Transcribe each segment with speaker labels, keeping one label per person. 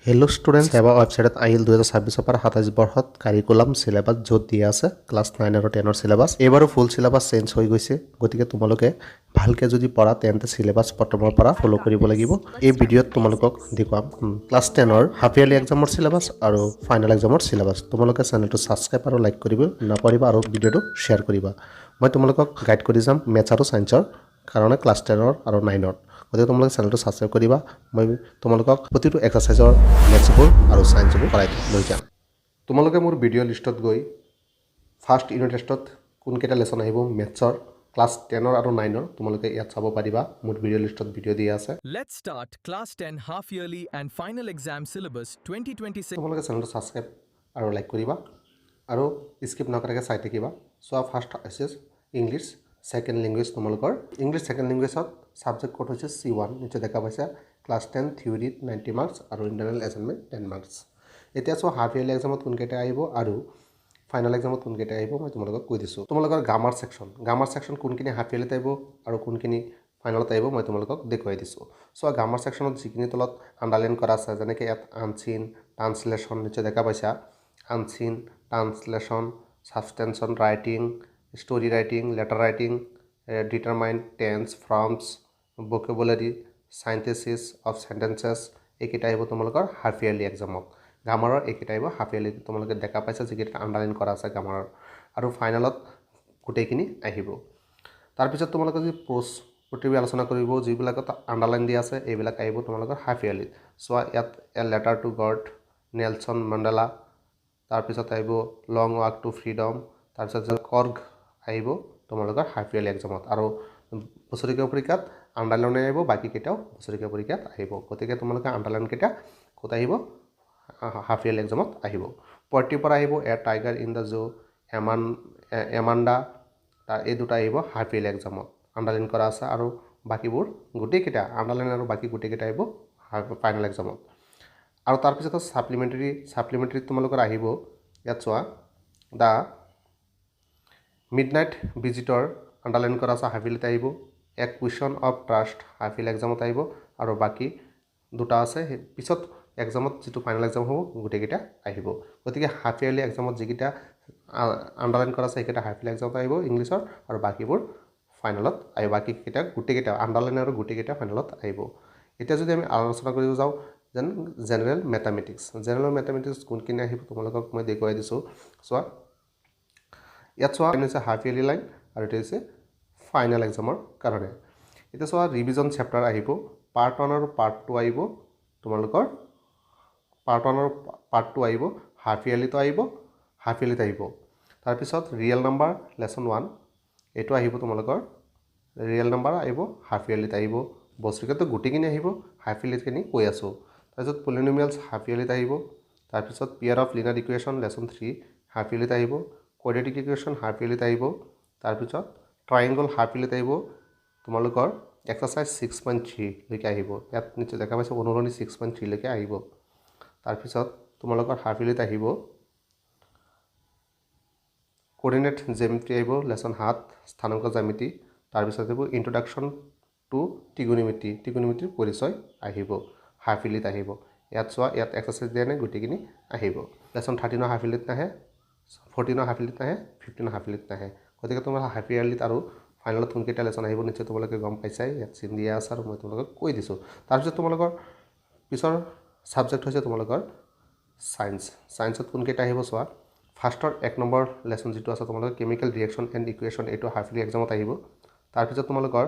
Speaker 1: Hello' students সেৱা ৱেবছাইটত আহিল 2026 পৰা 27 বৰ্ষত কাৰিকুলাম চিলেবাছ য'ত দিয়া আছে ক্লাছ 9 আৰু 10 চিলেবাছ এইবাৰো ফুল চিলেবাছ চেঞ্জ হৈ গৈছে গতিকে তোমালোকে ভালকৈ যদি পঢ়া তেন্তে চিলেবাছ প্ৰথমৰ পৰা ফ'ল' কৰিব লাগিব এই ভিডিঅ'ত তোমালোকক দেখুৱাম ক্লাছ 10ৰ হাফ ইয়াৰলি এক্সামৰ চিলেবাছ আৰু ফাইনেল এক্সামৰ চিলেবাছ তোমালোকে চেনেলটো ছাবস্ক্ৰাইব আৰু লাইক কৰিব নাপাহৰিবা আৰু ভিডিঅ'টো শ্বেয়াৰ কৰিবা মই তোমালোকক গাইড কৰি যাম মেথছ আৰু ছায়েন্সৰ কাৰণে ক্লাছ 10ৰ আৰু 9ৰ গতিকে তোমালোকে চেনেলটো ছাবস্ক্ৰাইব কৰিবা মই তোমালোকক প্ৰতিটো এক্সাৰচাইজৰ মেথছবোৰ আৰু ছায়েন্সবোৰ কৰাই লৈ যাম তোমালোকে মোৰ ভিডিঅ' লিষ্টত গৈ ফাৰ্ষ্ট ইউনিট টেষ্টত কোনকেইটা লেচন আহিব মেথছৰ ক্লাছ 10ৰ আৰু 9ৰ তোমালোকে ইয়াত চাব পাৰিবা মোৰ ভিডিঅ' লিষ্টত ভিডিঅ' দিয়া আছে
Speaker 2: Let's start Class 10 Half Yearly and Final Exam Syllabus 2026.
Speaker 1: তোমালোকে চেনেলটো ছাবস্ক্ৰাইব আৰু লাইক কৰিবা আৰু স্কিপ নকৰাকৈ চাই থাকিবা চোৱা ফাৰ্ষ্ট হৈছে ইংলিছ ছেকেণ্ড লেংগুৱেজ তোমালোকৰ ইংলিছ ছেকেণ্ড লেংগুৱেজত ছাবজেক্ট কোড হৈছে C1 নিশ্চয় দেখা পাইছা ক্লাছ 10 থিয়ৰীত 90 মাৰ্কছ আৰু ইণ্টাৰনেল এছাইনমেণ্ট 10 মাৰ্কছ এতিয়া চোৱা হাফ ইয়াৰলি এক্সামত কোনকেইটা আহিব আৰু ফাইনেল এক্সামত কোনকেইটা আহিব মই তোমালোকক কৈ দিছোঁ তোমালোকৰ গ্ৰামাৰ ছেকশ্যন কোনখিনি হাফ ইয়াৰলিত আহিব আৰু কোনখিনি ফাইনেলত আহিব মই তোমালোকক দেখুৱাই দিছোঁ চোৱা গ্ৰামাৰ ছেকশ্যনত যিখিনি তলত আণ্ডাৰলাইন কৰা আছে যেনেকৈ ইয়াত আনচিন ট্ৰান্সলেশ্যন নিশ্চয় দেখা পাইছা unseen translation substitution writing story writing letter writing determine tense forms vocabulary synthesis of sentences এইকেইটা আহিব তোমালোকৰ হাফ ইয়াৰলি এক্সামত গ্ৰামাৰৰ এইকেইটা আহিব হাফ ইয়াৰলি তোমালোকে দেখা পাইছা যিকেইটা আণ্ডাৰলাইন কৰা আছে গ্ৰামাৰৰ আৰু ফাইনেলত গোটেইখিনি আহিব তাৰপিছত তোমালোকে যদি প্ৰতিবি আলোচনা কৰিব যিবিলাকত আণ্ডাৰলাইন দিয়া আছে এইবিলাক আহিব তোমালোকৰ হাফ ইয়াৰলি চোৱা ইয়াত a letter to god Nelson Mandela তাৰপিছত আহিব লং ৱাক টু ফ্ৰীডম তাৰপিছত কৰ্গ আহিব তোমালোকৰ হাফ ইয়াৰলি এক্সামত আৰু বছৰেকীয়া পৰীক্ষাত আণ্ডাৰলাইন আহিব বাকীকেইটাও বছৰেকীয়া পৰীক্ষাত আহিব গতিকে তোমালোকে আণ্ডাৰলাইনকেইটা ক'ত আহিব হাফ ইয়াৰলি এক্সামত আহিব পইণ্ট্ৰিৰ পৰা আহিব A tiger in the zoo Amanda এই দুটা আহিব হাফ ইয়াৰলি এক্সামত আণ্ডাৰলাইন কৰা আছে আৰু বাকীবোৰ গোটেইকেইটা আণ্ডাৰলাইন আৰু বাকী গোটেইকেইটা আহিব ফাইনেল এক্সামত আৰু তাৰপিছত ছাপ্লিমেণ্টাৰীত তোমালোকৰ আহিব ইয়াত চোৱা দ্য মিডনাইট ভিজিটৰ আণ্ডাৰলাইন কৰা আছে হাফ ইয়াৰলিত আহিব A question of trust half yearly এক্সামত আহিব আৰু বাকী দুটা আছে সেই পিছত এক্সামত যিটো ফাইনেল এক্সাম হ'ব গোটেইকেইটা আহিব গতিকে হাফ ইয়াৰলি এক্সামত যিকেইটা আণ্ডাৰলাইন কৰা আছে সেইকেইটা হাফ ইয়াৰলি এক্সামত আহিব ইংলিছৰ আৰু বাকীবোৰ ফাইনেলত আহিব বাকীকেইটা গোটেইকেইটা আণ্ডাৰলাইন আৰু গোটেইকেইটা ফাইনেলত আহিব এতিয়া যদি আমি আলোচনা কৰিব যাওঁ যেন জেনেৰেল মেথামেটিক্স কোনখিনি আহিব তোমালোকক মই দেখুৱাই দিছোঁ চোৱা ইয়াত চোৱা হৈছে হাফ ইয়াৰলি লাইন আৰু এইটো হৈছে ফাইনেল এক্সামৰ কাৰণে এতিয়া চোৱা ৰিভিজন চেপ্টাৰ আহিব পাৰ্ট 1 আৰু পাৰ্ট 2 আহিব তোমালোকৰ পাৰ্ট 1 আৰু পাৰ্ট 2 আহিব হাফ ইয়াৰলিতো আহিব হাফ ইয়াৰলিত আহিব তাৰপিছত ৰিয়েল নাম্বাৰ লেচন 1 এইটো আহিব তোমালোকৰ ৰিয়েল নাম্বাৰ আহিব হাফ ইয়াৰলিত আহিব বছৰেকীয়াতো গোটেইখিনি আহিব হাফ ইয়াৰলিতখিনি কৈ আছোঁ তাৰপিছত পলিনমিয়েলছ হাফ ইয়াৰলিত আহিব তাৰপিছত pair of linear equation lesson 3 half ইয়াৰলিত আহিব কোৱাড্ৰেটিক ইকুৱেশ্যন হাফ ইয়াৰলিত আহিব তাৰপিছত ট্ৰাইংগল হাফ ইয়াৰলিত আহিব তোমালোকৰ এক্সাৰচাইজ 6.3 লৈকে আহিব ইয়াত নিশ্চয় দেখা পাইছে অনুৰণী 6.3 লৈকে আহিব তাৰপিছত তোমালোকৰ হাফ ইয়াৰলিত আহিব কোঅৰ্ডিনেট জ্যামিতি আহিব লেচন 7 স্থানাংক জ্যামিতি তাৰপিছত আহিব ইন্ট্ৰডাকশ্যন টু ত্ৰিকোণমিতিৰ পৰিচয় আহিব হাফ ইয়াৰলিত আহিব ইয়াত চোৱা ইয়াত এক্সাৰচাইজ দিয়া নাই গোটেইখিনি আহিব লেচন 13 হাফ ইয়াৰলিত নাহে 14 হাফ ইয়াৰলিত নাহে 15 হাফ ইয়াৰলিত নাহে গতিকে তোমাৰ হাফ ইয়াৰলিত আৰু ফাইনেলত কোনকেইটা লেচন আহিব নিশ্চয় তোমালোকে গম পাইছাই ইয়াত চিন দিয়া আছে আৰু মই তোমালোকক কৈ দিছোঁ তাৰপিছত তোমালোকৰ পিছৰ ছাবজেক্ট হৈছে তোমালোকৰ ছায়েন্সত কোনকেইটা আহিব চোৱা ফাৰ্ষ্টৰ 1 নম্বৰ লেচন যিটো আছে তোমালোকৰ কেমিকেল ৰিয়েকশ্যন এণ্ড ইকুৱেশ্যন এইটো হাফ ইয়াৰলি এক্সামত আহিব তাৰপিছত তোমালোকৰ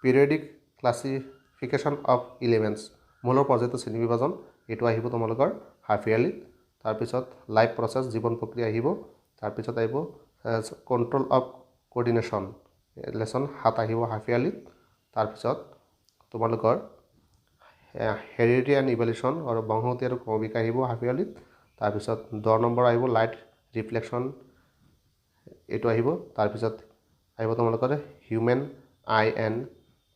Speaker 1: পিৰিয়ডিক ক্লাছিফিকেশ্যন অফ ইলিমেণ্টছ মূলৰ পৰ্যায়টো শ্ৰেণী বিভাজন এইটো আহিব তোমালোকৰ হাফ ইয়াৰলিত তাৰপিছত লাইফ প্ৰচেছ জীৱন প্ৰক্ৰিয়া আহিব তাৰপিছত আহিব কণ্ট্ৰল অফ কোঅৰ্ডিনেশ্যন লেচন 7 আহিব হাফ ইয়াৰলিত তাৰপিছত তোমালোকৰ হেৰিডিটি এণ্ড ইভলিউশ্যন আৰু বংশগতি আৰু ক্ৰমবিকা আহিব হাফ ইয়াৰলিত তাৰপিছত 10 নম্বৰ আহিব লাইট ৰিফ্লেকশ্যন এইটো আহিব তাৰপিছত আহিব তোমালোকৰ human I and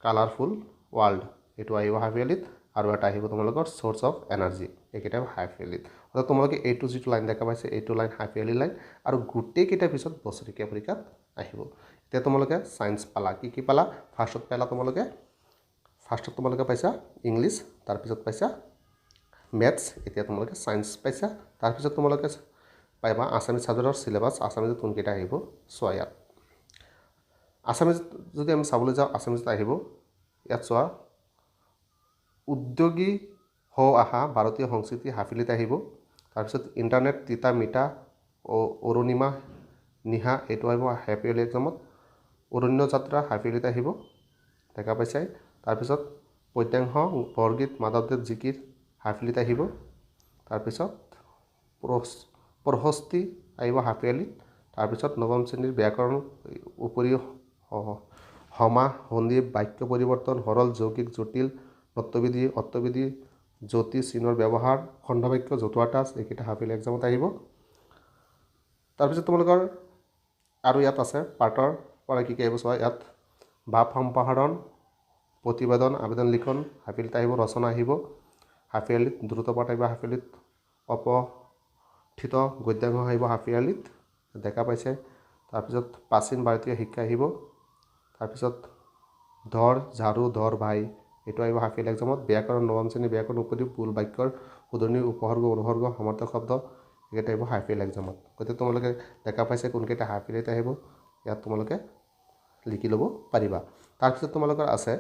Speaker 1: colourful world এইটো আহিব হাফ ইয়াৰলিত আৰু এটা আহিব তোমালোকৰ চ'ৰ্চ অফ এনাৰ্জি এইকেইটা হাফ ইয়াৰলিত অৰ্থাৎ তোমালোকে এইটো যিটো লাইন দেখা পাইছে এইটো লাইন হাফ ইয়াৰলি লাইন আৰু গোটেইকেইটাৰ পিছত বছৰেকীয়া পৰীক্ষাত আহিব এতিয়া তোমালোকে ছায়েন্স পালা কি পালা ফাৰ্ষ্টত তোমালোকে পাইছা ইংলিছ তাৰপিছত পাইছা মেথছ এতিয়া তোমালোকে ছায়েন্স পাইছা তাৰপিছত তোমালোকে পাইবা আছামিজ ছাবজেক্টৰ চিলেবাছ আছামিজত কোনকেইটা আহিব চোৱা ইয়াত আছামিজ যদি আমি চাবলৈ যাওঁ আছামিজত আহিব ইয়াত চোৱা উদ্যোগী হৈ অহা ভাৰতীয় সংস্কৃতি হাফিলিত আহিব তাৰপিছত ইণ্টাৰনেট তিতা মিঠা অৰুণিমা নিশা এইটো আহিব হাফ ইয়াৰলি এক্সামত অৰণ্য যাত্ৰা হাফ ইয়াৰলিত আহিব দেখা পাইছাই তাৰপিছত পদ্যাংশ বৰগীত মাধৱদেৱ জিকিৰ হাফ ইয়াৰলিত আহিব তাৰপিছত প্ৰশস্তি আহিব হাফ ইয়াৰলিত তাৰপিছত নৱম শ্ৰেণীৰ ব্যাকৰণ উপৰিও সমা সন্ধি বাক্য পৰিৱৰ্তন সৰল যৌগিক জটিল নত্যবিধি অত্যবিধি জ্যোতি চিনৰ ব্যৱহাৰ খণ্ডবাক্য জতুৱা ঠাঁচ এইকেইটা হাফ ইয়াৰলি এক্সামত আহিব তাৰপিছত তোমালোকৰ আৰু ইয়াত আছে পাৰ্টৰ পৰা কি আহিব চোৱা ইয়াত ভাৱ সম্প্ৰসাৰণ প্ৰতিবেদন আবেদন লিখন হাফ ইয়াৰলিত আহিব ৰচনা আহিব হাফ ইয়াৰলিত দ্ৰুত পাঠ আহিব হাফ ইয়াৰলিত অপঠিত গদ্যাংশ আহিব হাফ ইয়াৰলিত দেখা পাইছে তাৰপিছত প্ৰাচীন ভাৰতীয় শিক্ষা আহিব তাৰপিছত ধৰ ঝাৰু ধৰ ভাই এইটো আহিব হাফ ইয়াৰলি এক্সামত ব্যাকৰণ নৱম শ্ৰেণী ব্যাকৰণ উপৰিও মূল বাক্যৰ শুধনি উপসৰ্গ অনুসৰ্গ সমাৰ্থক শব্দ এইকেইটা আহিব হাফ ইয়াৰলি এক্সামত গতিকে তোমালোকে দেখা পাইছে কোনকেইটা হাফ ইয়াৰলিত আহিব ইয়াত তোমালোকে লিখি ল'ব পাৰিবা তাৰপিছত তোমালোকৰ আছে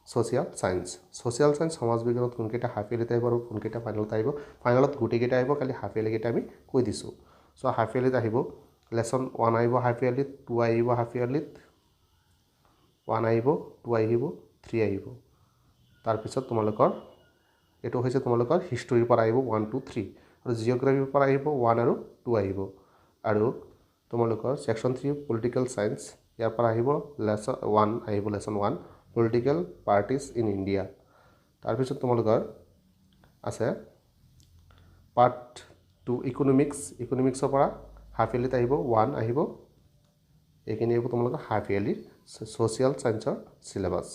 Speaker 1: ছ'চিয়েল ছায়েন্স সমাজ বিজ্ঞানত কোনকেইটা হাফ ইয়াৰলিত আহিব আৰু কোনকেইটা ফাইনেলত আহিব ফাইনেলত গোটেইকেইটা আহিব খালি হাফ ইয়াৰলিকেইটা আমি কৈ দিছোঁ চ' হাফ ইয়াৰলিত আহিব লেচন 1 আহিব হাফ ইয়াৰলিত 2 আহিব হাফ ইয়াৰলিত 1 আহিব 2 আহিব 3 আহিব তাৰপিছত তোমালোকৰ এইটো হৈছে তোমালোকৰ হিষ্টৰীৰ পৰা আহিব 1 2 3 আৰু জিঅ'গ্ৰাফিৰ পৰা আহিব 1 আৰু 2 আহিব আৰু তোমালোকৰ ছেকশ্যন 3 পলিটিকেল ছায়েন্স ইয়াৰ পৰা আহিব লেচন 1 আহিব lesson 1 political parties in India তাৰপিছত তোমালোকৰ আছে পাৰ্ট 2 ইকনমিক্সৰ পৰা হাফ ইয়াৰলিত আহিব 1 আহিব এইখিনি আহিব তোমালোকৰ হাফ ইয়াৰলি ছ'চিয়েল ছায়েন্সৰ চিলেবাছ